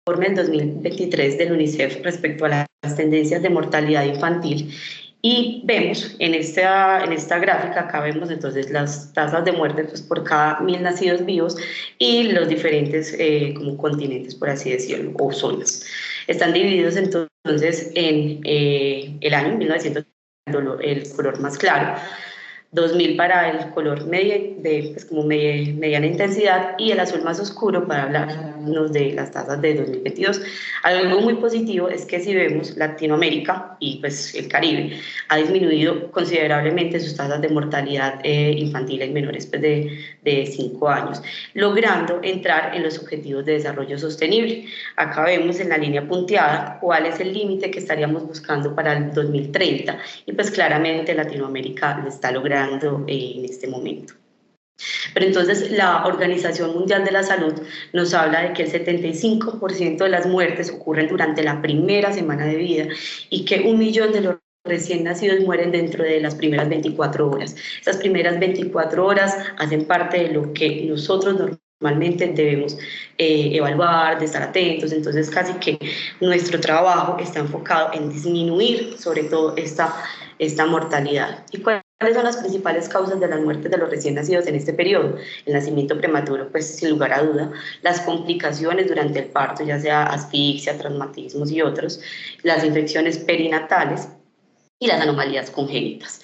Informe del 2023 del UNICEF respecto a las tendencias de mortalidad infantil, y vemos en esta gráfica, acá vemos entonces las tasas de muerte pues, por cada 1000 nacidos vivos y los diferentes como continentes, por así decirlo, o zonas. Están divididos entonces en el año 1900, el color más claro, 2000 para el color pues como mediana intensidad, y el azul más oscuro para hablarnos de las tasas de 2022. Algo muy positivo es que si vemos Latinoamérica y pues el Caribe ha disminuido considerablemente sus tasas de mortalidad infantil en menores pues, de 5 años, logrando entrar en los objetivos de desarrollo sostenible. Acá vemos en la línea punteada cuál es el límite que estaríamos buscando para el 2030, y pues claramente Latinoamérica lo está logrando en este momento. Pero entonces la Organización Mundial de la Salud nos habla de que el 75% de las muertes ocurren durante la primera semana de vida y que 1 millón de los recién nacidos mueren dentro de las primeras 24 horas. Esas primeras 24 horas hacen parte de lo que nosotros normalmente debemos evaluar, de estar atentos. Entonces casi que nuestro trabajo está enfocado en disminuir sobre todo esta mortalidad. ¿Y cuáles son las principales causas de las muertes de los recién nacidos en este periodo? El nacimiento prematuro, pues sin lugar a duda, las complicaciones durante el parto, ya sea asfixia, traumatismos y otros, las infecciones perinatales y las anomalías congénitas.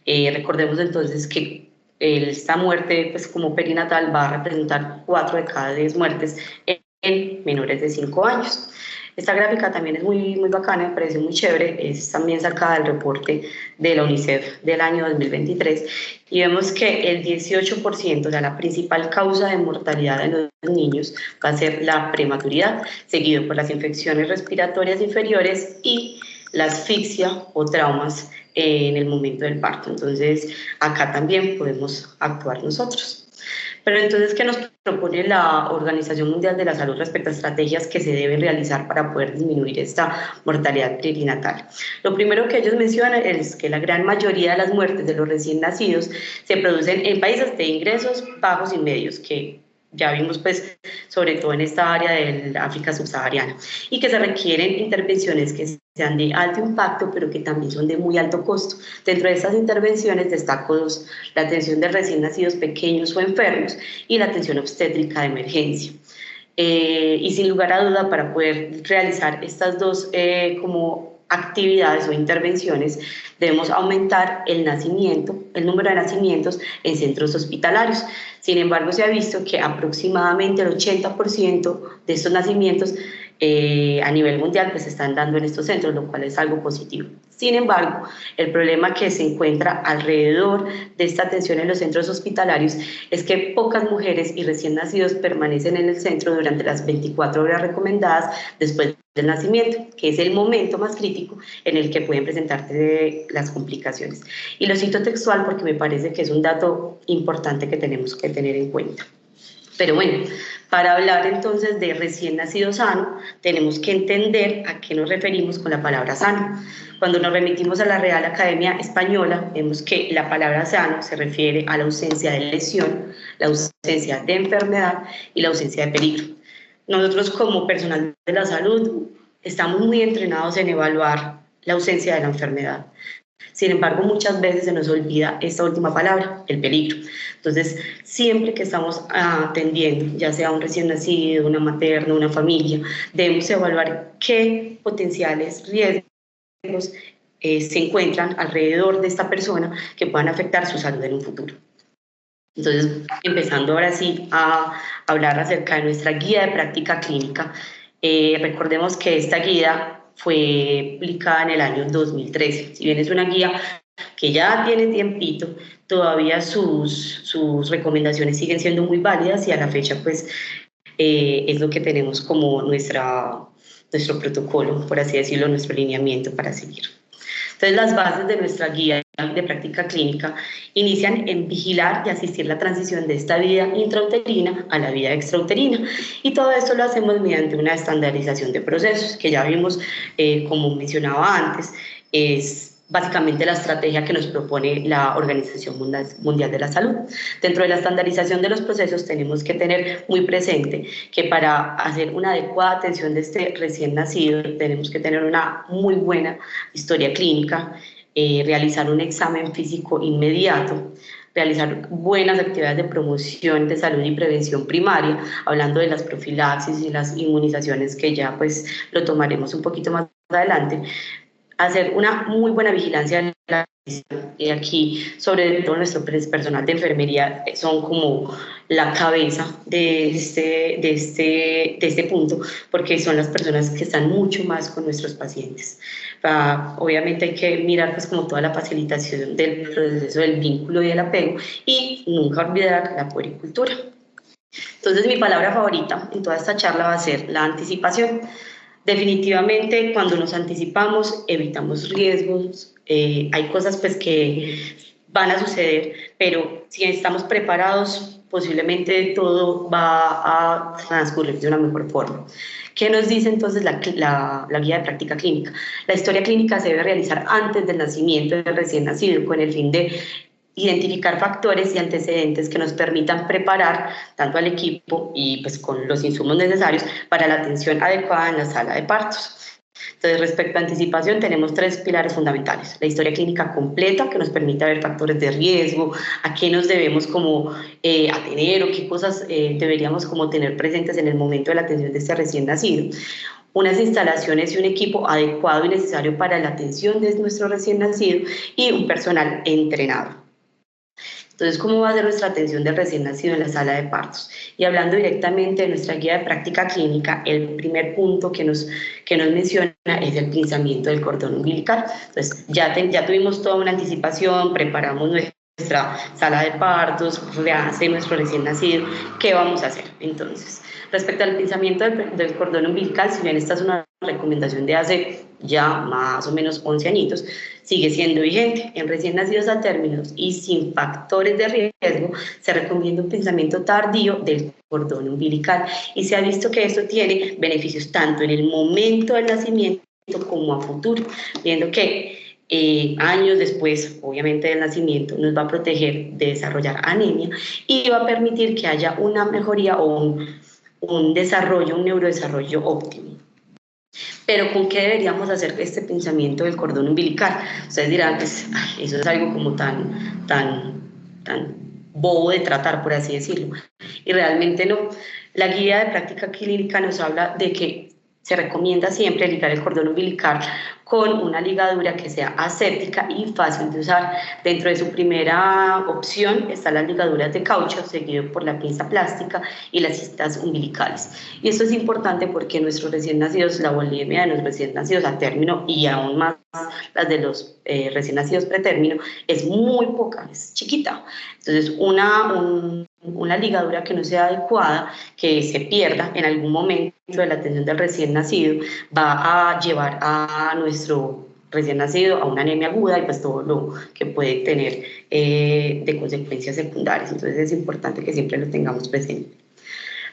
Recordemos entonces que esta muerte pues, como perinatal va a representar 4 de cada 10 muertes en menores de 5 años. Esta gráfica también es muy bacana, me parece muy chévere, es también sacada del reporte de la UNICEF del año 2023, y vemos que el 18%, o sea, la principal causa de mortalidad en los niños va a ser la prematuridad, seguido por las infecciones respiratorias inferiores y la asfixia o traumas en el momento del parto. Entonces, acá también podemos actuar nosotros. Pero entonces, ¿qué nos propone la Organización Mundial de la Salud respecto a estrategias que se deben realizar para poder disminuir esta mortalidad perinatal? Lo primero que ellos mencionan es que la gran mayoría de las muertes de los recién nacidos se producen en países de ingresos bajos y medios, que ya vimos pues sobre todo en esta área del África subsahariana, y que se requieren intervenciones que sean de alto impacto pero que también son de muy alto costo. Dentro de estas intervenciones destaco 2: la atención de recién nacidos pequeños o enfermos y la atención obstétrica de emergencia. Y sin lugar a duda, para poder realizar estas dos como actividades o intervenciones, debemos aumentar el número de nacimientos en centros hospitalarios. Sin embargo, se ha visto que aproximadamente el 80% de estos nacimientos a nivel mundial pues se están dando en estos centros, lo cual es algo positivo. Sin embargo, el problema que se encuentra alrededor de esta atención en los centros hospitalarios es que pocas mujeres y recién nacidos permanecen en el centro durante las 24 horas recomendadas después del nacimiento, que es el momento más crítico en el que pueden presentarse las complicaciones. Y lo cito textual porque me parece que es un dato importante que tenemos que tener en cuenta. Pero bueno, para hablar entonces de recién nacido sano, tenemos que entender a qué nos referimos con la palabra sano. Cuando nos remitimos a la Real Academia Española, vemos que la palabra sano se refiere a la ausencia de lesión, la ausencia de enfermedad y la ausencia de peligro. Nosotros como personal de la salud estamos muy entrenados en evaluar la ausencia de la enfermedad. Sin embargo, muchas veces se nos olvida esta última palabra, el peligro. Entonces, siempre que estamos atendiendo, ya sea un recién nacido, una materna, una familia, debemos evaluar qué potenciales riesgos se encuentran alrededor de esta persona que puedan afectar su salud en un futuro. Entonces, empezando ahora sí a hablar acerca de nuestra guía de práctica clínica, recordemos que esta guía fue publicada en el año 2013. Si bien es una guía que ya tiene tiempito, todavía sus recomendaciones siguen siendo muy válidas, y a la fecha pues es lo que tenemos como nuestro protocolo, por así decirlo, nuestro lineamiento para seguir. Entonces, las bases de nuestra guía de práctica clínica inician en vigilar y asistir la transición de esta vida intrauterina a la vida extrauterina, y todo esto lo hacemos mediante una estandarización de procesos que ya vimos, como mencionaba antes, es básicamente la estrategia que nos propone la Organización Mundial de la Salud. Dentro de la estandarización de los procesos tenemos que tener muy presente que para hacer una adecuada atención de este recién nacido tenemos que tener una muy buena historia clínica, realizar un examen físico inmediato, realizar buenas actividades de promoción de salud y prevención primaria, hablando de las profilaxis y las inmunizaciones que ya pues lo tomaremos un poquito más adelante, hacer una muy buena vigilancia de la y aquí sobre todo nuestro personal de enfermería son como la cabeza de este punto, porque son las personas que están mucho más con nuestros pacientes. Obviamente hay que mirar pues como toda la facilitación del proceso del vínculo y del apego, y nunca olvidar la puericultura. Entonces mi palabra favorita en toda esta charla va a ser la anticipación. Definitivamente, cuando nos anticipamos, evitamos riesgos. Hay cosas pues que van a suceder, pero si estamos preparados, posiblemente todo va a transcurrir de una mejor forma. ¿Qué nos dice entonces la guía de práctica clínica? La historia clínica se debe realizar antes del nacimiento del recién nacido, con el fin de identificar factores y antecedentes que nos permitan preparar tanto al equipo y pues con los insumos necesarios para la atención adecuada en la sala de partos. Entonces, respecto a anticipación, tenemos tres pilares fundamentales: la historia clínica completa, que nos permite ver factores de riesgo, a qué nos debemos como atener o qué cosas deberíamos como tener presentes en el momento de la atención de este recién nacido; unas instalaciones y un equipo adecuado y necesario para la atención de nuestro recién nacido; y un personal entrenado. Entonces, ¿cómo va a ser nuestra atención del recién nacido en la sala de partos? Y hablando directamente de nuestra guía de práctica clínica, el primer punto que nos menciona es el pinzamiento del cordón umbilical. Entonces, ya tuvimos toda una anticipación, preparamos nuestra sala de partos, rehace nuestro recién nacido. ¿Qué vamos a hacer? Entonces, respecto al pinzamiento del cordón umbilical, si bien esta es una recomendación de hace ya más o menos 11 añitos, sigue siendo vigente. En recién nacidos a términos y sin factores de riesgo, se recomienda un pinzamiento tardío del cordón umbilical, y se ha visto que esto tiene beneficios tanto en el momento del nacimiento como a futuro, viendo que años después, obviamente del nacimiento, nos va a proteger de desarrollar anemia y va a permitir que haya una mejoría o un desarrollo, un neurodesarrollo óptimo. Pero ¿con qué deberíamos hacer este pinzamiento del cordón umbilical? Ustedes dirán, pues, ay, eso es algo como tan bobo de tratar, por así decirlo. Y realmente no. La guía de práctica clínica nos habla de que se recomienda siempre ligar el cordón umbilical con una ligadura que sea aséptica y fácil de usar. Dentro de su primera opción están las ligaduras de caucho, seguido por la pinza plástica y las cintas umbilicales. Y esto es importante porque nuestros recién nacidos, la bulimia de los recién nacidos a término y aún más las de los recién nacidos pretérmino es muy poca, es chiquita. Entonces una ligadura que no sea adecuada, que se pierda en algún momento de la atención del recién nacido, va a llevar a nuestro recién nacido a una anemia aguda y pues todo lo que puede tener de consecuencias secundarias. Entonces es importante que siempre lo tengamos presente.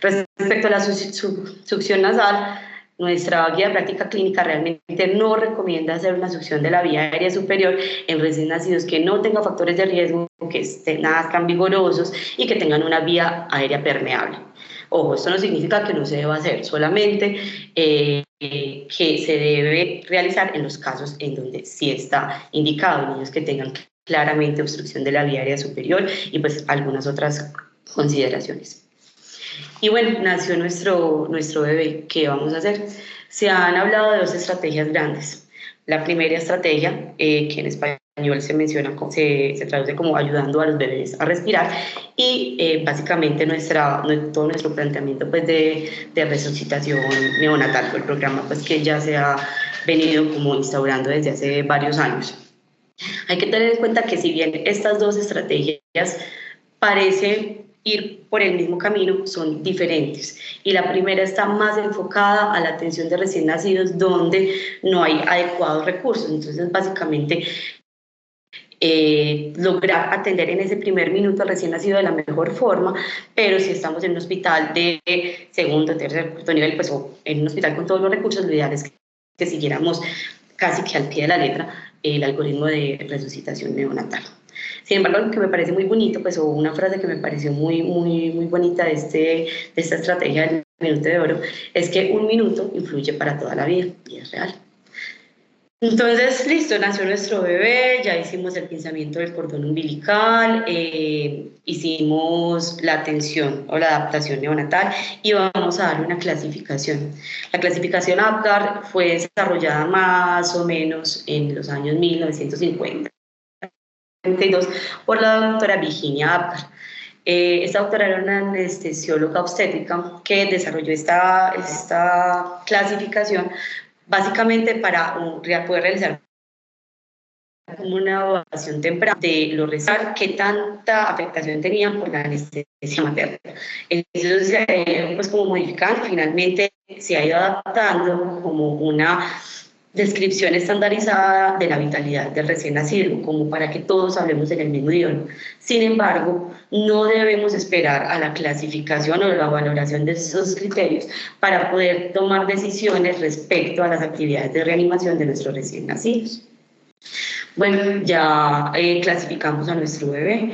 Respecto a la succión nasal, nuestra guía de práctica clínica realmente no recomienda hacer una succión de la vía aérea superior en recién nacidos que no tengan factores de riesgo, que nazcan vigorosos y que tengan una vía aérea permeable. Ojo, esto no significa que no se deba hacer, solamente que se debe realizar en los casos en donde sí está indicado, niños que tengan claramente obstrucción de la vía aérea superior y pues algunas otras consideraciones. Y bueno, nació nuestro bebé. ¿Qué vamos a hacer? Se han hablado de dos estrategias grandes. La primera estrategia, que en español se menciona, se traduce como ayudando a los bebés a respirar, y básicamente todo nuestro planteamiento pues, de resucitación neonatal, el programa pues, que ya se ha venido como instaurando desde hace varios años. Hay que tener en cuenta que si bien estas dos estrategias parecen ir por el mismo camino, son diferentes, y la primera está más enfocada a la atención de recién nacidos donde no hay adecuados recursos. Entonces básicamente lograr atender en ese primer minuto al recién nacido de la mejor forma, pero si estamos en un hospital de segundo, tercer, cuarto nivel, pues o en un hospital con todos los recursos, lo ideal es que siguiéramos casi que al pie de la letra el algoritmo de resucitación neonatal. Sin embargo, algo que me parece muy bonito, pues, o una frase que me pareció muy bonita de esta estrategia del minuto de oro, es que un minuto influye para toda la vida, y es real. Entonces, listo, nació nuestro bebé, ya hicimos el pinzamiento del cordón umbilical, hicimos la atención o la adaptación neonatal y vamos a darle una clasificación. La clasificación APGAR fue desarrollada más o menos en los años 1950 por la doctora Virginia Apgar. Esta doctora era una anestesióloga obstétrica que desarrolló esta clasificación básicamente para poder realizar como una evaluación temprana de los rezar, qué tanta afectación tenían por la anestesia materna. Eso se ha ido pues como modificando, finalmente se ha ido adaptando como una descripción estandarizada de la vitalidad del recién nacido, como para que todos hablemos en el mismo idioma. Sin embargo, no debemos esperar a la clasificación o la valoración de esos criterios para poder tomar decisiones respecto a las actividades de reanimación de nuestros recién nacidos. Bueno, ya clasificamos a nuestro bebé.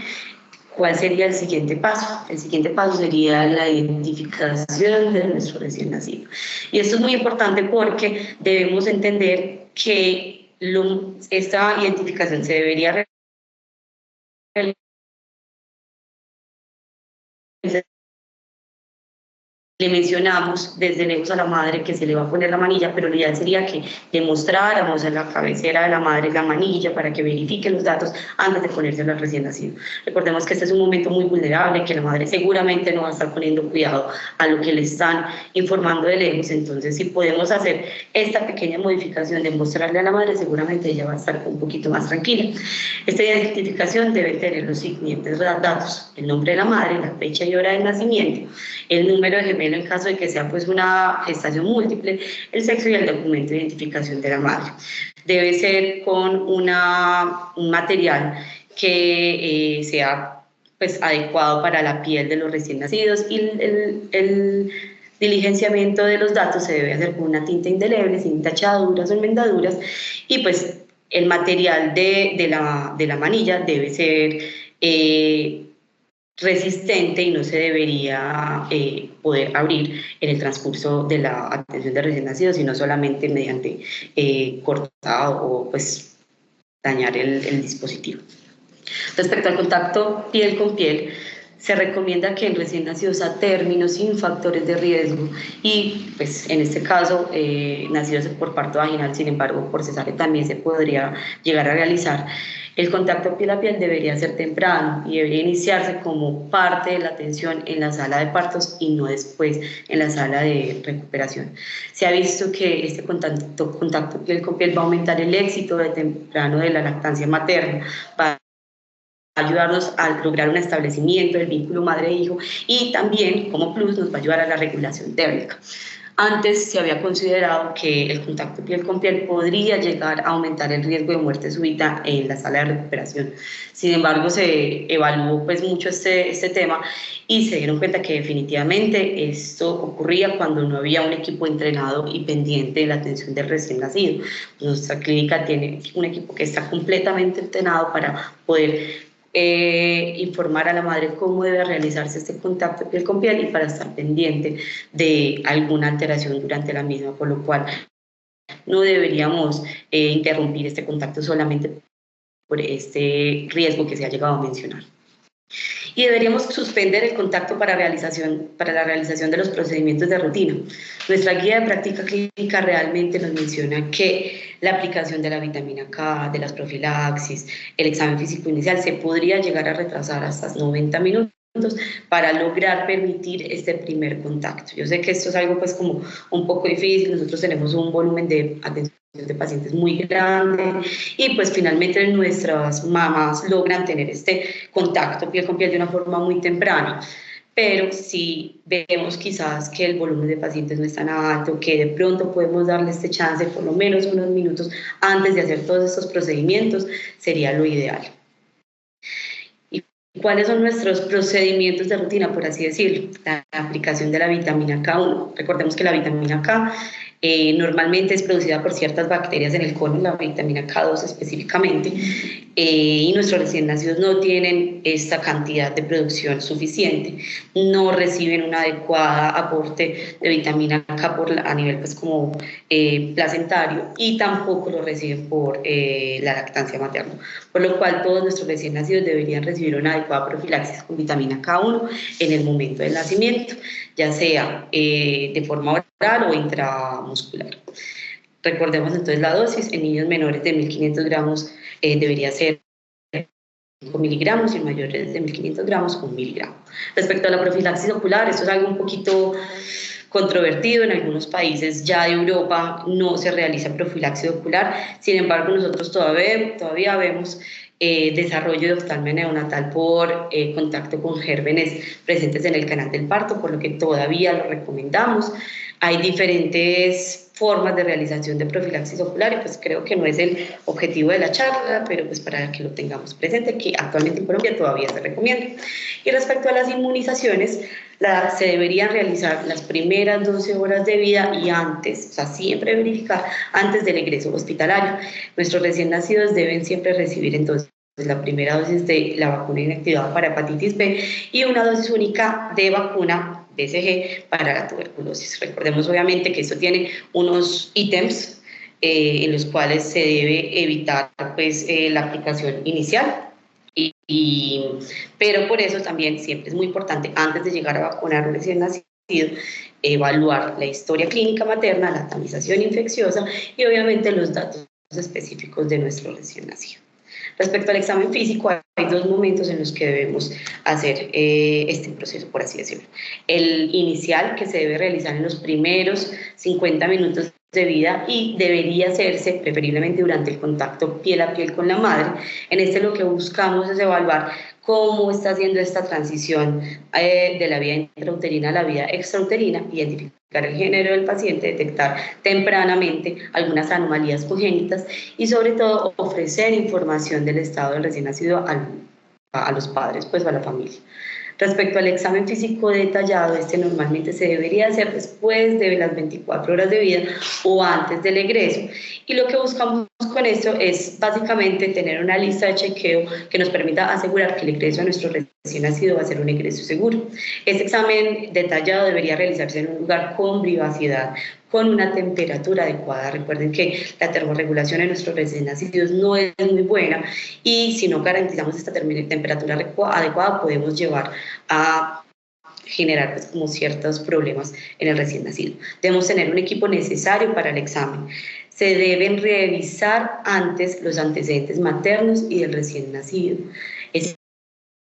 ¿Cuál sería el siguiente paso? El siguiente paso sería la identificación de nuestro recién nacido. Y esto es muy importante porque debemos entender que esta identificación se debería realizar. Le mencionamos desde lejos a la madre que se le va a poner la manilla, pero la idea sería que le mostráramos en la cabecera de la madre la manilla para que verifique los datos antes de ponérsela al recién nacido. Recordemos que este es un momento muy vulnerable, que la madre seguramente no va a estar poniendo cuidado a lo que le están informando de lejos, entonces si podemos hacer esta pequeña modificación de mostrarle a la madre, seguramente ella va a estar un poquito más tranquila. Esta identificación debe tener los siguientes datos: el nombre de la madre, la fecha y hora de nacimiento, el número de gemelo en caso de que sea pues una gestación múltiple, el sexo y el documento de identificación de la madre. Debe ser con un material que sea pues adecuado para la piel de los recién nacidos, y el diligenciamiento de los datos se debe hacer con una tinta indeleble, sin tachaduras o enmendaduras, y pues el material de la manilla debe ser resistente y no se debería poder abrir en el transcurso de la atención de recién nacidos, sino solamente mediante cortado o pues dañar el dispositivo. Respecto al contacto piel con piel, se recomienda que en recién nacidos a término sin factores de riesgo y pues en este caso nacidos por parto vaginal, sin embargo por cesárea también se podría llegar a realizar. El contacto piel a piel debería ser temprano y debería iniciarse como parte de la atención en la sala de partos y no después en la sala de recuperación. Se ha visto que este contacto piel con piel va a aumentar el éxito de temprano de la lactancia materna, va a ayudarnos a lograr un establecimiento del vínculo madre-hijo y también como plus nos va a ayudar a la regulación térmica. Antes se había considerado que el contacto piel con piel podría llegar a aumentar el riesgo de muerte súbita en la sala de recuperación. Sin embargo, se evaluó pues mucho este tema y se dieron cuenta que definitivamente esto ocurría cuando no había un equipo entrenado y pendiente de la atención del recién nacido. Nuestra clínica tiene un equipo que está completamente entrenado para poder informar a la madre cómo debe realizarse este contacto piel con piel y para estar pendiente de alguna alteración durante la misma, por lo cual no deberíamos interrumpir este contacto solamente por este riesgo que se ha llegado a mencionar. Y deberíamos suspender el contacto para la realización de los procedimientos de rutina. Nuestra guía de práctica clínica realmente nos menciona que la aplicación de la vitamina K, de las profilaxis, el examen físico inicial se podría llegar a retrasar hasta 90 minutos para lograr permitir este primer contacto. Yo sé que esto es algo pues como un poco difícil, nosotros tenemos un volumen de atención de pacientes muy grande y pues finalmente nuestras mamás logran tener este contacto piel con piel de una forma muy temprana. pero si vemos quizás que el volumen de pacientes no es tan alto, que de pronto podemos darle este chance por lo menos unos minutos antes de hacer todos estos procedimientos, sería lo ideal. ¿Y cuáles son nuestros procedimientos de rutina, por así decirlo? La aplicación de la vitamina K1. Recordemos que la vitamina K normalmente es producida por ciertas bacterias en el colon, la vitamina K2 específicamente, y nuestros recién nacidos no tienen esta cantidad de producción suficiente, no reciben un adecuado aporte de vitamina K a nivel pues como placentario, y tampoco lo reciben por la lactancia materna, por lo cual todos nuestros recién nacidos deberían recibir una adecuada profilaxis con vitamina K1 en el momento del nacimiento, ya sea de forma oral o intramuscular. Recordemos entonces la dosis: en niños menores de 1500 gramos debería ser 5 miligramos, y en mayores de 1500 gramos 1 miligramo. Respecto a la profilaxis ocular, esto es algo un poquito controvertido. En algunos países ya de Europa no se realiza profilaxis ocular, sin embargo nosotros todavía vemos desarrollo de oftalmia neonatal por contacto con gérmenes presentes en el canal del parto, por lo que todavía lo recomendamos. Hay diferentes formas de realización de profilaxis ocular, y pues creo que no es el objetivo de la charla, pero pues para que lo tengamos presente, que actualmente en Colombia todavía se recomienda. Y respecto a las inmunizaciones, se deberían realizar las primeras 12 horas de vida y antes, o sea, siempre verificar antes del egreso hospitalario. Nuestros recién nacidos deben siempre recibir entonces la primera dosis de la vacuna inactivada para hepatitis B y una dosis única de vacuna BCG para la tuberculosis. Recordemos obviamente que esto tiene unos ítems en los cuales se debe evitar pues, la aplicación inicial. Pero por eso también siempre es muy importante, antes de llegar a vacunar a un recién nacido, evaluar la historia clínica materna, la tamización infecciosa y obviamente los datos específicos de nuestro recién nacido. Respecto al examen físico, hay dos momentos en los que debemos hacer este proceso, por así decirlo. El inicial, que se debe realizar en los primeros 50 minutos de vida y debería hacerse preferiblemente durante el contacto piel a piel con la madre. En este lo que buscamos es evaluar cómo está haciendo esta transición de la vida intrauterina a la vida extrauterina, identificar el género del paciente, detectar tempranamente algunas anomalías congénitas y sobre todo ofrecer información del estado del recién nacido a los padres, pues a la familia. Respecto al examen físico detallado, este normalmente se debería hacer después de las 24 horas de vida o antes del egreso. Y lo que buscamos con esto es básicamente tener una lista de chequeo que nos permita asegurar que el egreso a nuestro recién nacido va a ser un egreso seguro. Este examen detallado debería realizarse en un lugar con privacidad, con una temperatura adecuada. Recuerden que la termorregulación en nuestros recién nacidos no es muy buena, y si no garantizamos esta temperatura adecuada podemos llevar a generar pues, como ciertos problemas en el recién nacido. Debemos tener un equipo necesario para el examen. Se deben revisar antes los antecedentes maternos y del recién nacido. Es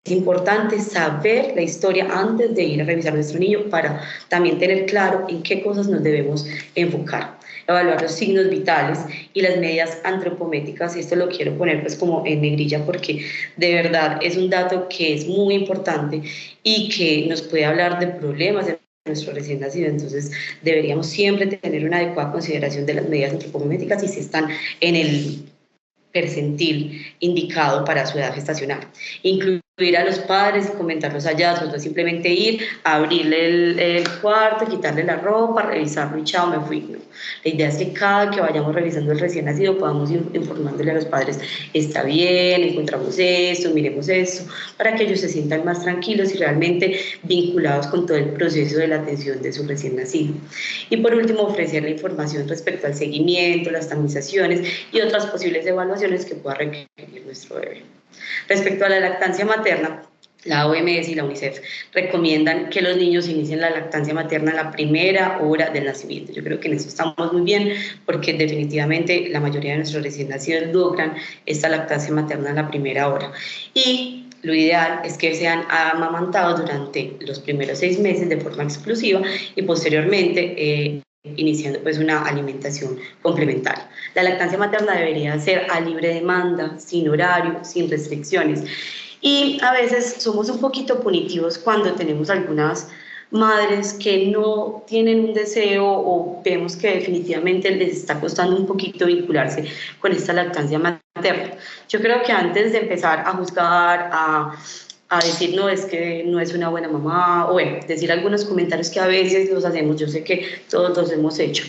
importante saber la historia antes de ir a revisar a nuestro niño para también tener claro en qué cosas nos debemos enfocar. Evaluar los signos vitales y las medidas antropométricas, y esto lo quiero poner pues como en negrilla porque de verdad es un dato que es muy importante y que nos puede hablar de problemas de nuestro recién nacido. Entonces deberíamos siempre tener una adecuada consideración de las medidas antropométricas y si están en el percentil indicado para su edad gestacional. Incluir a los padres y comentar los hallazgos, no simplemente ir, abrirle el cuarto, quitarle la ropa, revisarlo y chao, me fui. No. La idea es que cada que vayamos revisando el recién nacido podamos ir informándole a los padres, está bien, encontramos esto, miremos esto, para que ellos se sientan más tranquilos y realmente vinculados con todo el proceso de la atención de su recién nacido. Y por último, ofrecer la información respecto al seguimiento, las tamizaciones y otras posibles evaluaciones que pueda requerir nuestro bebé. Respecto a la lactancia materna, la OMS y la UNICEF recomiendan que los niños inicien la lactancia materna a la primera hora del nacimiento. Yo creo que en eso estamos muy bien porque definitivamente la mayoría de nuestros recién nacidos logran esta lactancia materna a la primera hora. Y lo ideal es que sean amamantados durante los primeros 6 meses de forma exclusiva y posteriormente iniciando pues una alimentación complementaria. La lactancia materna debería ser a libre demanda, sin horario, sin restricciones. Y a veces somos un poquito punitivos cuando tenemos algunas madres que no tienen un deseo o vemos que definitivamente les está costando un poquito vincularse con esta lactancia materna. Yo creo que antes de empezar a juzgar, a decir no, es que no es una buena mamá, o bueno, decir algunos comentarios que a veces los hacemos, yo sé que todos los hemos hecho,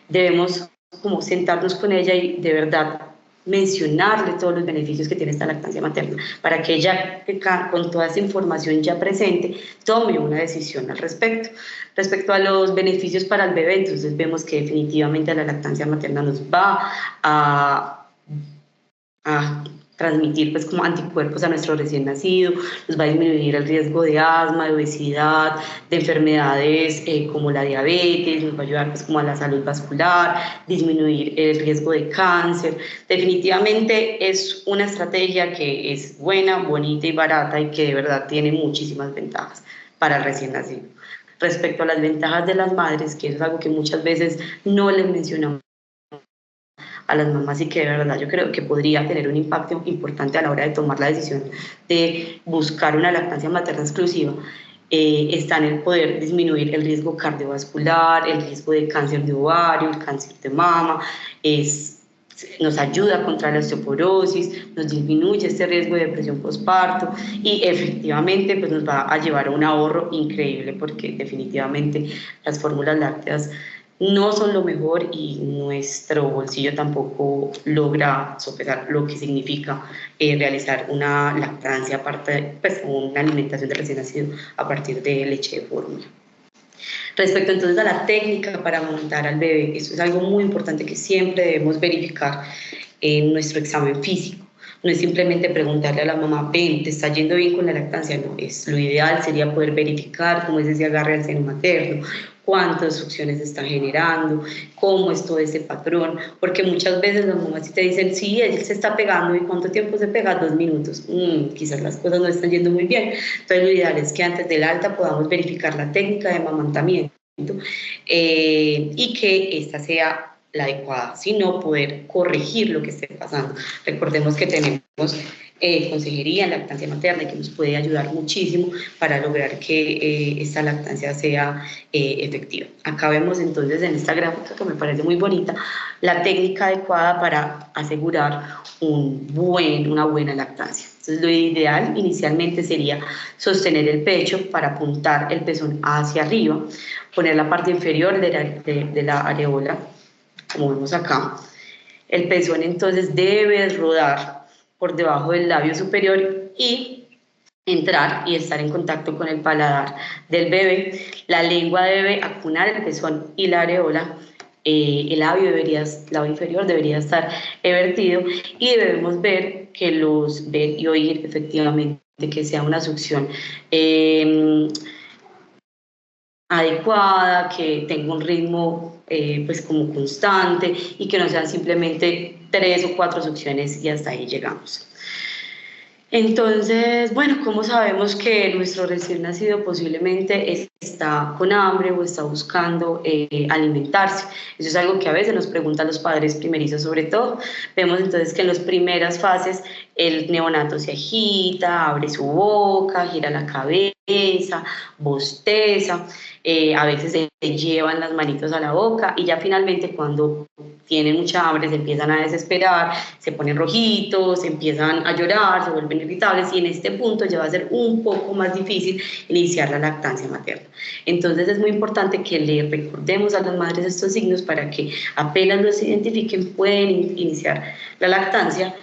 debemos como sentarnos con ella y de verdad mencionarle todos los beneficios que tiene esta lactancia materna, para que ella, con toda esa información ya presente, tome una decisión al respecto. Respecto a los beneficios para el bebé, entonces vemos que definitivamente la lactancia materna nos va a transmitir pues como anticuerpos a nuestro recién nacido, nos va a disminuir el riesgo de asma, de obesidad, de enfermedades como la diabetes, nos va a ayudar pues como a la salud vascular, disminuir el riesgo de cáncer. Definitivamente es una estrategia que es buena, bonita y barata y que de verdad tiene muchísimas ventajas para el recién nacido. Respecto a las ventajas de las madres, que es algo que muchas veces no les mencionamos a las mamás y que de verdad yo creo que podría tener un impacto importante a la hora de tomar la decisión de buscar una lactancia materna exclusiva, está en el poder disminuir el riesgo cardiovascular, el riesgo de cáncer de ovario, el cáncer de mama, nos ayuda contra la osteoporosis, nos disminuye este riesgo de depresión postparto y efectivamente pues nos va a llevar a un ahorro increíble porque definitivamente las fórmulas lácteas no son lo mejor y nuestro bolsillo tampoco logra sopesar lo que significa realizar una lactancia, aparte, pues una alimentación de recién nacido a partir de leche de fórmula. Respecto entonces a la técnica para amamantar al bebé, eso es algo muy importante que siempre debemos verificar en nuestro examen físico. No es simplemente preguntarle a la mamá, ven, ¿te está yendo bien con la lactancia? No, lo ideal sería poder verificar cómo es ese agarre al seno materno, cuántas succiones está generando, cómo es todo ese patrón, porque muchas veces las mamás te dicen, sí, él se está pegando, ¿y cuánto tiempo se pega? 2 minutos. Quizás las cosas no están yendo muy bien. Entonces lo ideal es que antes del alta podamos verificar la técnica de amamantamiento y que esta sea la adecuada, sino poder corregir lo que esté pasando. Recordemos que tenemos consejería en lactancia materna que nos puede ayudar muchísimo para lograr que esta lactancia sea efectiva. Acá vemos entonces en esta gráfica que me parece muy bonita la técnica adecuada para asegurar una buena lactancia. Entonces lo ideal inicialmente sería sostener el pecho para apuntar el pezón hacia arriba, poner la parte inferior de la areola, como vemos acá. El pezón entonces debe rodar por debajo del labio superior y entrar y estar en contacto con el paladar del bebé. La lengua debe acunar el pezón y la areola. El labio inferior debería estar evertido y debemos ver y oír efectivamente que sea una succión adecuada, que tenga un ritmo pues como constante y que no sean simplemente 3 o 4 succiones y hasta ahí llegamos. Entonces, bueno, ¿cómo sabemos que nuestro recién nacido posiblemente está con hambre o está buscando alimentarse? Eso es algo que a veces nos preguntan los padres primerizos sobre todo. Vemos entonces que en las primeras fases el neonato se agita, abre su boca, gira la cabeza, bosteza, a veces se llevan las manitos a la boca y ya finalmente cuando tienen mucha hambre se empiezan a desesperar, se ponen rojitos, empiezan a llorar, se vuelven irritables y en este punto ya va a ser un poco más difícil iniciar la lactancia materna. Entonces es muy importante que le recordemos a las madres estos signos para que apenas los identifiquen pueden iniciar la lactancia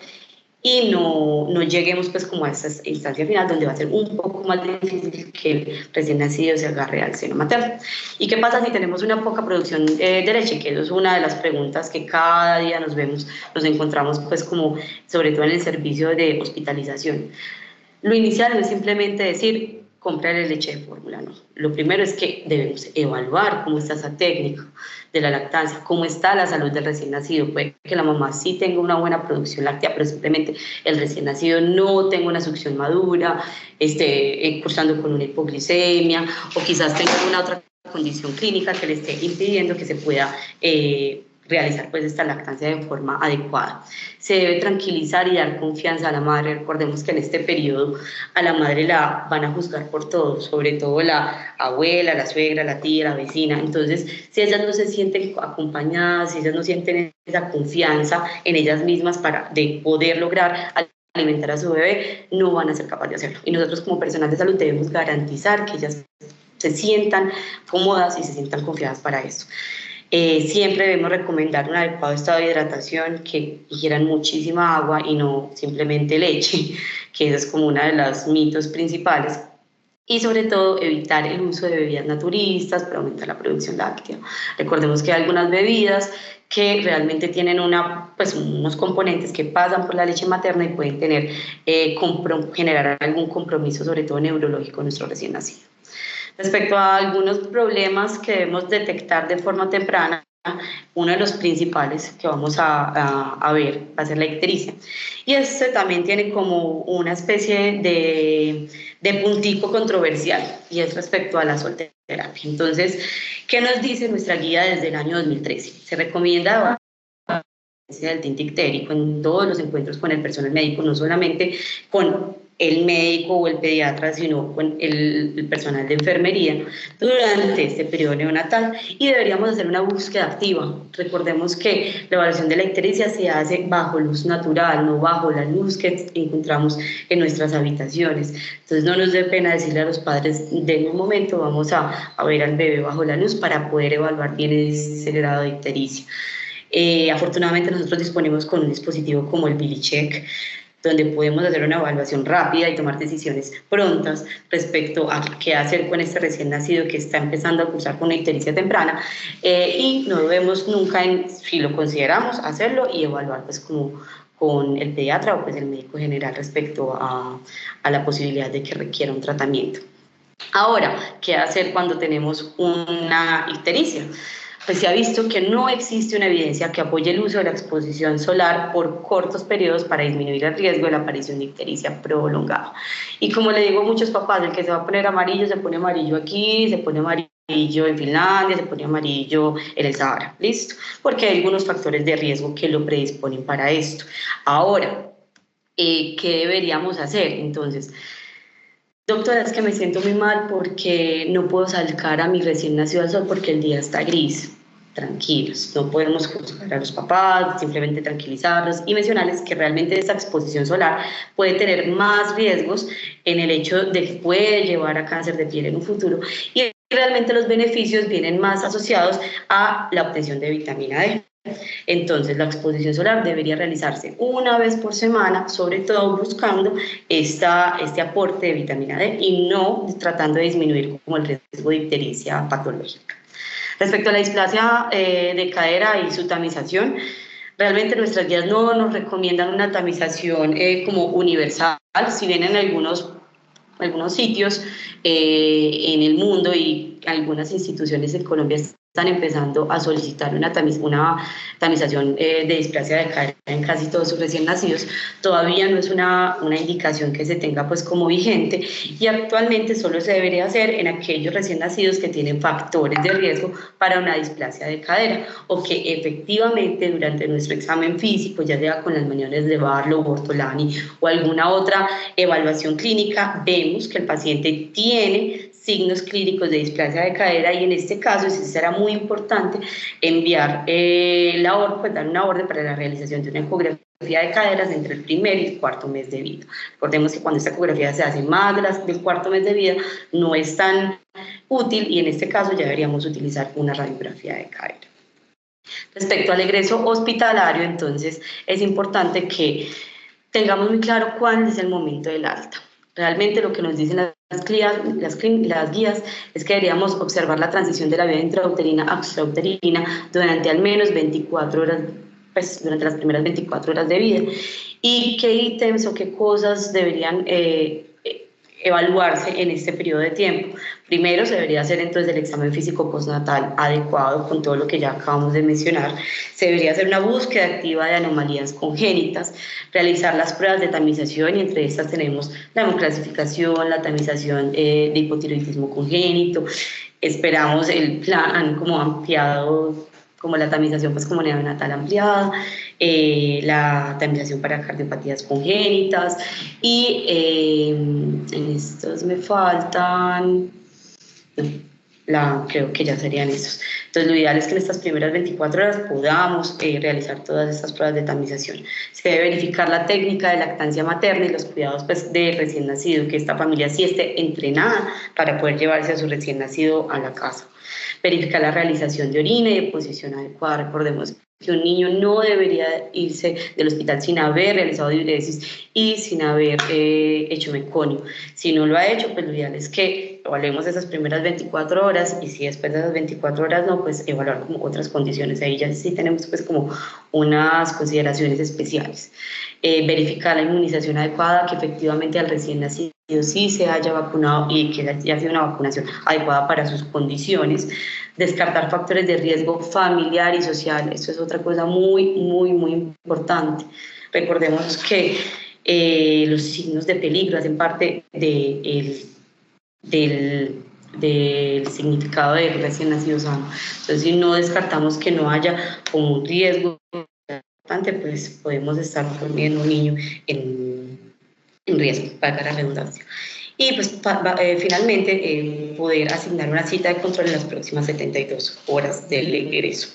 y no lleguemos pues como a esa instancia final donde va a ser un poco más difícil que el recién nacido se agarre al seno materno. ¿Y qué pasa si tenemos una poca producción de leche? Que eso es una de las preguntas que cada día nos encontramos pues como sobre todo en el servicio de hospitalización. Lo inicial no es simplemente decir comprar leche de fórmula, no. Lo primero es que debemos evaluar cómo está esa técnica de la lactancia, cómo está la salud del recién nacido. Puede que la mamá sí tenga una buena producción láctea, pero simplemente el recién nacido no tenga una succión madura, esté cursando con una hipoglicemia o quizás tenga alguna otra condición clínica que le esté impidiendo que se pueda realizar pues esta lactancia de forma adecuada. Se debe tranquilizar y dar confianza a la madre. Recordemos que en este periodo a la madre la van a juzgar por todo, sobre todo la abuela, la suegra, la tía, la vecina. Entonces, si ellas no se sienten acompañadas, si ellas no sienten esa confianza en ellas mismas de poder lograr alimentar a su bebé, no van a ser capaces de hacerlo. Y nosotros como personal de salud debemos garantizar que ellas se sientan cómodas y se sientan confiadas para eso. Siempre debemos recomendar un adecuado estado de hidratación, que ingieran muchísima agua y no simplemente leche, que ese es como uno de los mitos principales. Y sobre todo evitar el uso de bebidas naturistas para aumentar la producción láctea. Recordemos que hay algunas bebidas que realmente tienen unos componentes que pasan por la leche materna y pueden generar algún compromiso, sobre todo neurológico, en nuestro recién nacido. Respecto a algunos problemas que debemos detectar de forma temprana, uno de los principales que vamos a ver va a ser la ictericia. Y este también tiene como una especie de puntico controversial, y es respecto a la solterapia. Entonces, ¿qué nos dice nuestra guía desde el año 2013? Se recomienda del tinte ictérico en todos los encuentros con el personal médico, no solamente con el médico o el pediatra, sino con el personal de enfermería durante este periodo neonatal, y deberíamos hacer una búsqueda activa. Recordemos que la evaluación de la ictericia se hace bajo luz natural, no bajo la luz que encontramos en nuestras habitaciones. Entonces no nos dé pena decirle a los padres, de un momento vamos a ver al bebé bajo la luz para poder evaluar bien ese grado de ictericia. Afortunadamente nosotros disponemos con un dispositivo como el BiliCheck, donde podemos hacer una evaluación rápida y tomar decisiones prontas respecto a qué hacer con este recién nacido que está empezando a cursar con una ictericia temprana, y no debemos nunca, si lo consideramos, hacerlo y evaluar pues como con el pediatra o pues el médico general respecto a la posibilidad de que requiera un tratamiento. Ahora, ¿qué hacer cuando tenemos una ictericia? Pues se ha visto que no existe una evidencia que apoye el uso de la exposición solar por cortos periodos para disminuir el riesgo de la aparición de ictericia prolongada. Y como le digo a muchos papás, el que se va a poner amarillo, se pone amarillo aquí, se pone amarillo en Finlandia, se pone amarillo en el Sahara, ¿listo? Porque hay algunos factores de riesgo que lo predisponen para esto. Ahora, ¿qué deberíamos hacer? Entonces, doctora, es que me siento muy mal porque no puedo sacar a mi recién nacido al sol porque el día está gris. Tranquilos, no podemos juzgar a los papás, simplemente tranquilizarlos y mencionarles que realmente esta exposición solar puede tener más riesgos en el hecho de que puede llevar a cáncer de piel en un futuro, y realmente los beneficios vienen más asociados a la obtención de vitamina D. Entonces, la exposición solar debería realizarse una vez por semana, sobre todo buscando este aporte de vitamina D y no tratando de disminuir como el riesgo de ictericia patológica. Respecto a la displasia de cadera y su tamización, realmente nuestras guías no nos recomiendan una tamización como universal, si bien en algunos sitios en el mundo y algunas instituciones en Colombia están empezando a solicitar una tamización de displasia de cadera en casi todos sus recién nacidos. Todavía no es una indicación que se tenga pues como vigente, y actualmente solo se debería hacer en aquellos recién nacidos que tienen factores de riesgo para una displasia de cadera o que efectivamente durante nuestro examen físico, ya sea con las maniobras de Barlow, Bortolani o alguna otra evaluación clínica, vemos que el paciente tiene signos clínicos de displasia de cadera, y en este caso sí será muy importante enviar dar una orden para la realización de una ecografía de caderas entre el primer y el cuarto mes de vida. Recordemos que cuando esta ecografía se hace más del cuarto mes de vida no es tan útil, y en este caso ya deberíamos utilizar una radiografía de cadera. Respecto al egreso hospitalario, entonces es importante que tengamos muy claro cuál es el momento del alta. Realmente lo que nos dicen las guías es que deberíamos observar la transición de la vía intrauterina a extrauterina durante al menos 24 horas, pues durante las primeras 24 horas de vida. ¿Y qué ítems o qué cosas deberían evaluarse en este periodo de tiempo? Primero se debería hacer entonces el examen físico postnatal adecuado con todo lo que ya acabamos de mencionar. Se debería hacer una búsqueda activa de anomalías congénitas, realizar las pruebas de tamización, y entre estas tenemos la hemoclasificación, la tamización de hipotiroidismo congénito. Esperamos el plan como ampliado como la tamización pues, como neonatal ampliada, la tamización para cardiopatías congénitas y en estos me faltan, creo que ya serían estos. Entonces lo ideal es que en estas primeras 24 horas podamos realizar todas estas pruebas de tamización. Se debe verificar la técnica de lactancia materna y los cuidados pues, del recién nacido, que esta familia sí esté entrenada para poder llevarse a su recién nacido a la casa. Verificar la realización de orina y de posición adecuada. Recordemos que un niño no debería irse del hospital sin haber realizado diuresis y sin haber hecho meconio. Si no lo ha hecho, pues lo ideal es que evaluemos esas primeras 24 horas y si después de esas 24 horas no, pues evaluar como otras condiciones. Ahí ya sí tenemos pues como unas consideraciones especiales. Verificar la inmunización adecuada, que efectivamente al recién nacido sí se haya vacunado y que haya sido una vacunación adecuada para sus condiciones. Descartar factores de riesgo familiar y social, esto es otra cosa muy, muy, muy importante. Recordemos que los signos de peligro hacen parte del significado de recién nacido sano. Entonces, si no descartamos que no haya como un riesgo importante, pues podemos estar poniendo un niño en riesgo, para la redundancia. Y pues finalmente poder asignar una cita de control en las próximas 72 horas del egreso.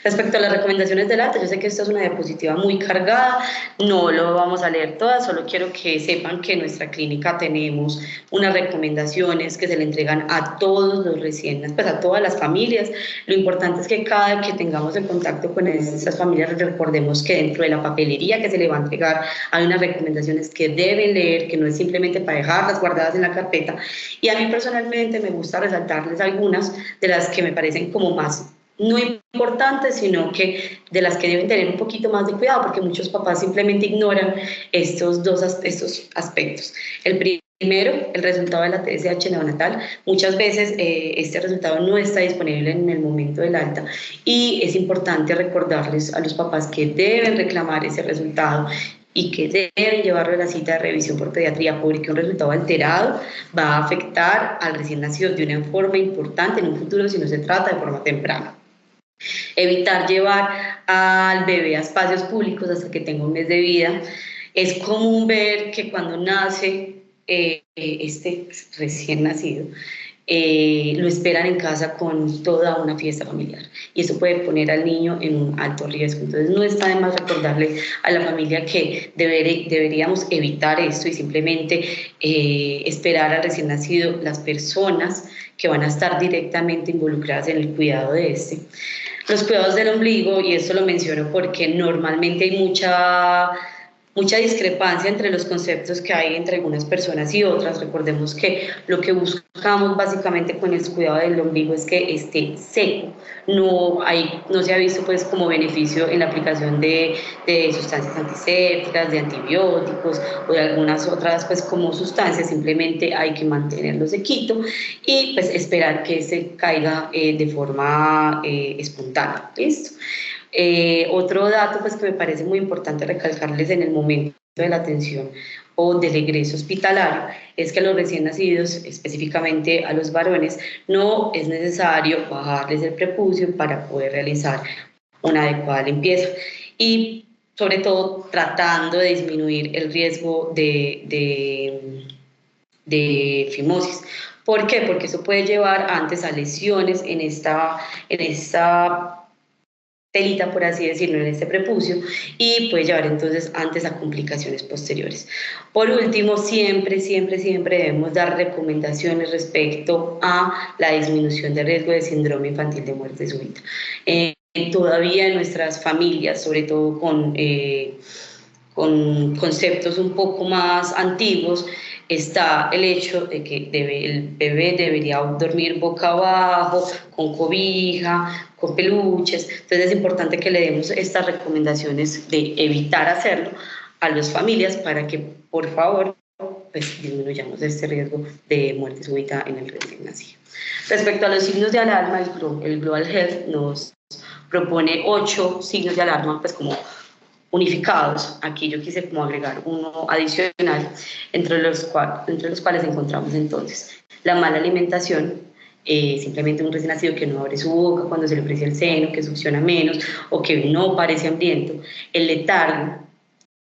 Respecto a las recomendaciones del ATA, yo sé que esta es una diapositiva muy cargada, no lo vamos a leer todas, solo quiero que sepan que en nuestra clínica tenemos unas recomendaciones que se le entregan a todos los recién, pues a todas las familias. Lo importante es que cada que tengamos el contacto con esas familias, recordemos que dentro de la papelería que se le va a entregar hay unas recomendaciones que deben leer, que no es simplemente para dejarlas guardadas en la carpeta. Y a mí personalmente me gusta resaltarles algunas de las que me parecen como más no importantes, sino que de las que deben tener un poquito más de cuidado, porque muchos papás simplemente ignoran estos aspectos. El primero, el resultado de la TSH neonatal. Muchas veces este resultado no está disponible en el momento del alta y es importante recordarles a los papás que deben reclamar ese resultado y que deben llevarlo a la cita de revisión por pediatría, porque un resultado alterado va a afectar al recién nacido de una forma importante en un futuro si no se trata de forma temprana. Evitar llevar al bebé a espacios públicos hasta que tenga un mes de vida. Es común ver que cuando nace este recién nacido, lo esperan en casa con toda una fiesta familiar y eso puede poner al niño en un alto riesgo. Entonces no está de más recordarle a la familia que deberíamos evitar esto y simplemente esperar al recién nacido las personas que van a estar directamente involucradas en el cuidado de este. Los cuidados del ombligo, y esto lo menciono porque normalmente hay mucha discrepancia entre los conceptos que hay entre algunas personas y otras. Recordemos que lo que buscamos básicamente con el cuidado del ombligo es que esté seco. No se ha visto pues como beneficio en la aplicación de sustancias antisépticas, de antibióticos o de algunas otras pues como sustancias. Simplemente hay que mantenerlo sequito y pues esperar que se caiga de forma espontánea. ¿Listo? Otro dato pues, que me parece muy importante recalcarles en el momento de la atención o del egreso hospitalario es que a los recién nacidos, específicamente a los varones, no es necesario bajarles el prepucio para poder realizar una adecuada limpieza y sobre todo tratando de disminuir el riesgo de fimosis. ¿Por qué? Porque eso puede llevar antes a lesiones en esta telita, por así decirlo, en este prepucio y puede llevar entonces antes a complicaciones posteriores. Por último, siempre debemos dar recomendaciones respecto a la disminución de riesgo de síndrome infantil de muerte súbita. Todavía en nuestras familias, sobre todo con conceptos un poco más antiguos, está el hecho de que el bebé debería dormir boca abajo, con cobija, con peluches. Entonces es importante que le demos estas recomendaciones de evitar hacerlo a las familias para que, por favor, pues disminuyamos este riesgo de muerte súbita en el recién nacido. Respecto a los signos de alarma, el Global Health nos propone 8 signos de alarma, pues como unificados. Aquí yo quise como agregar uno adicional, entre los cuales encontramos entonces la mala alimentación, simplemente un recién nacido que no abre su boca cuando se le ofrece el seno, que succiona menos o que no parece hambriento, el letargo,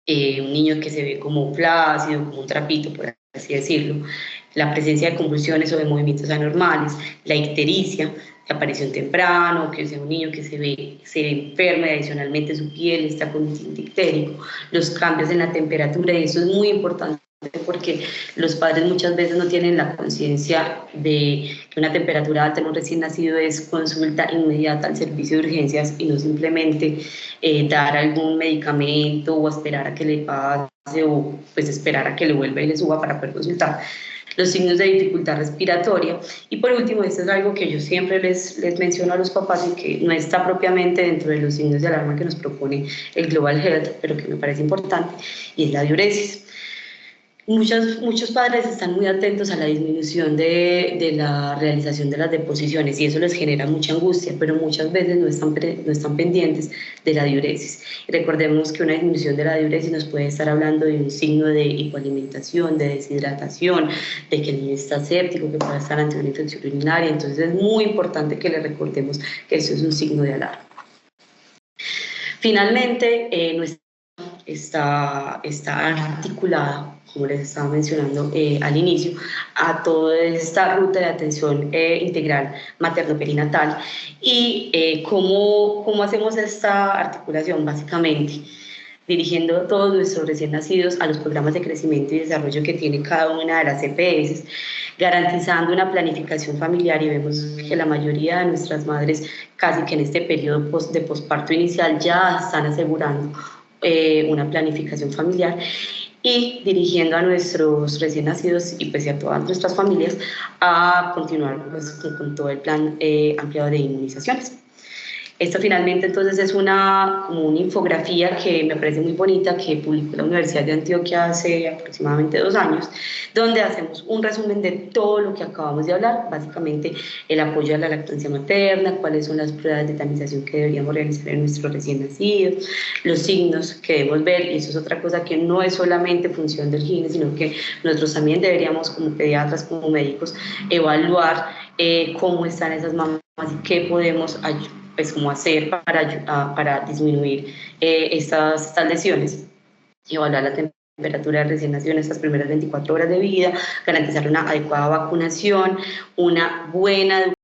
un niño que se ve como flácido, como un trapito, por así decirlo, la presencia de convulsiones o de movimientos anormales, la ictericia, de aparición temprano, que sea un niño que se enferma y adicionalmente su piel está con un tinte ictérico, los cambios en la temperatura, y eso es muy importante porque los padres muchas veces no tienen la conciencia de que una temperatura alta en un recién nacido es consulta inmediata al servicio de urgencias y no simplemente dar algún medicamento o esperar a que le pase o pues esperar a que le vuelva y le suba para poder consultar. Los signos de dificultad respiratoria. Y por último, esto es algo que yo siempre les menciono a los papás y que no está propiamente dentro de los signos de alarma que nos propone el Global Health, pero que me parece importante, y es la diuresis. Muchos padres están muy atentos a la disminución de la realización de las deposiciones y eso les genera mucha angustia, pero muchas veces no están pendientes de la diuresis. Y recordemos que una disminución de la diuresis nos puede estar hablando de un signo de hipoalimentación, de deshidratación, de que el niño está séptico, que puede estar ante una infección urinaria. Entonces es muy importante que le recordemos que eso es un signo de alarma. Finalmente, está articulada, como les estaba mencionando al inicio, a toda esta ruta de atención integral materno-perinatal. ¿Y cómo hacemos esta articulación? Básicamente, dirigiendo a todos nuestros recién nacidos a los programas de crecimiento y desarrollo que tiene cada una de las EPS, garantizando una planificación familiar, y vemos que la mayoría de nuestras madres casi que en este periodo de posparto inicial ya están asegurando una planificación familiar, y dirigiendo a nuestros recién nacidos y pues a todas nuestras familias a continuar pues, con todo el plan ampliado de inmunizaciones. Esto finalmente entonces es como una infografía que me parece muy bonita, que publicó la Universidad de Antioquia hace aproximadamente 2 años, donde hacemos un resumen de todo lo que acabamos de hablar, básicamente el apoyo a la lactancia materna, cuáles son las pruebas de tamización que deberíamos realizar en nuestros recién nacidos, los signos que debemos ver, y eso es otra cosa que no es solamente función del GINE, sino que nosotros también deberíamos como pediatras, como médicos, evaluar cómo están esas mamás y qué podemos pues, como hacer para disminuir estas lesiones, evaluar la temperatura de recién nacido en estas primeras 24 horas de vida, garantizar una adecuada vacunación, una buena educación